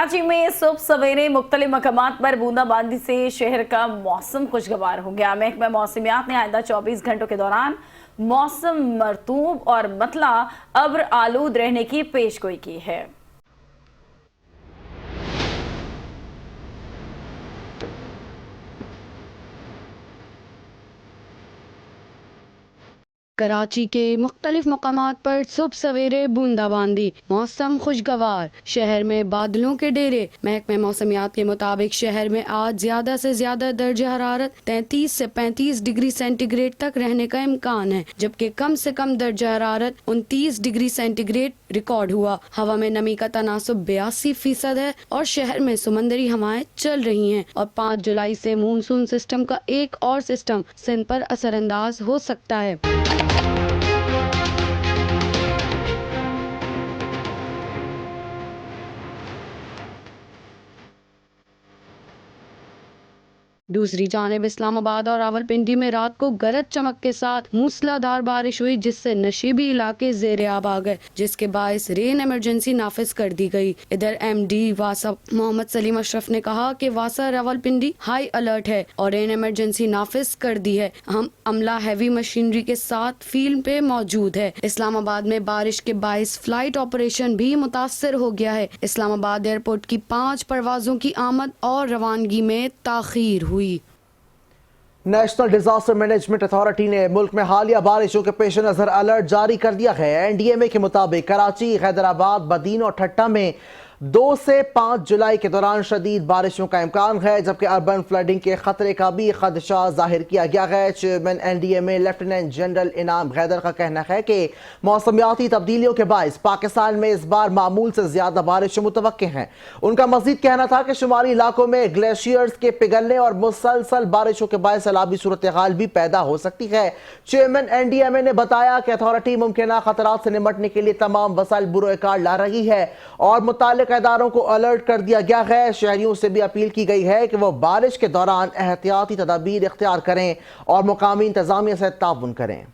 कराची में सुबह सवेरे मुख्तलिफ मकामात पर बूंदाबांदी से शहर का मौसम खुशगवार हो गया। महकमा मौसमियात ने आइंदा 24 घंटों के दौरान मौसम मरतूब और मतला अब्र आलूद रहने की पेशगोई की है। कराची के मुख्तलिफ मकामात पर सुबह सवेरे बूंदाबांदी, मौसम खुशगवार, शहर में बादलों के डेरे। महकमे मौसमियात के मुताबिक शहर में आज ज्यादा से ज्यादा दर्जा हरारत 33 से 35 डिग्री सेंटीग्रेड तक रहने का इम्कान है, जबकि कम से कम दर्जा हरारत 29 डिग्री सेंटीग्रेड रिकॉर्ड हुआ। हवा में नमी का तनासुब 82% है और शहर में समंदरी हवाएं चल रही हैं और 5 जुलाई से मानसून सिस्टम का एक और सिस्टम सिंध पर असरअंदाज हो सकता है। दूसरी जानिब इस्लामाबाद और रावलपिंडी में रात को गरज चमक के साथ मूसलाधार बारिश हुई, जिससे नशीबी इलाके जेर आब आ गए, जिसके बायस रेन इमरजेंसी नाफिज कर दी गई। इधर MD वासा मोहम्मद सलीम अशरफ ने कहा कि वासा रावलपिंडी हाई अलर्ट है और रेन इमरजेंसी नाफिज कर दी है। हम अमला हैवी मशीनरी के साथ फील्ड पे मौजूद है। इस्लामाबाद में बारिश के बायस फ्लाइट ऑपरेशन भी मुतासर हो गया है। इस्लामाबाद एयरपोर्ट की 5 परवाजों की आमद और रवानगी में ताखीर हुई। नेशनल डिजास्टर मैनेजमेंट अथॉरिटी ने मुल्क में हालिया बारिशों के पेश नजर अलर्ट जारी कर दिया है। NDMA के मुताबिक कराची, हैदराबाद, बदीन और ठट्टा में 2 से 5 जुलाई के दौरान शदीद बारिशों का इम्कान है, जबकि अर्बन फ्लडिंग के खतरे का भी खदशा जाहिर किया गया है। चेयरमैन NDMA लेफ्टिनेंट जनरल इनाम गैदर का कहना है कि मौसमियाती तब्दीलियों के बायस पाकिस्तान में इस बार मामूल से ज्यादा बारिश मुतवक्के हैं। उनका मजीद कहना था कि शुमारी इलाकों में ग्लेशियर्स के पिघलने और मुसलसल बारिशों के बायस सैलाबी सूरत हाल भी पैदा हो सकती है। चेयरमैन NDMA ने बताया कि अथॉरिटी मुमकिन खतरात से निपटने के लिए तमाम वसाइल बुरोकार ला रही है और मुताल्लिक़ इदारों को अलर्ट कर दिया गया है। शहरियों से भी अपील की गई है कि वो बारिश के दौरान एहतियाती तदाबीर इख्तियार करें और मुकामी इंतजामिया से ताउन करें।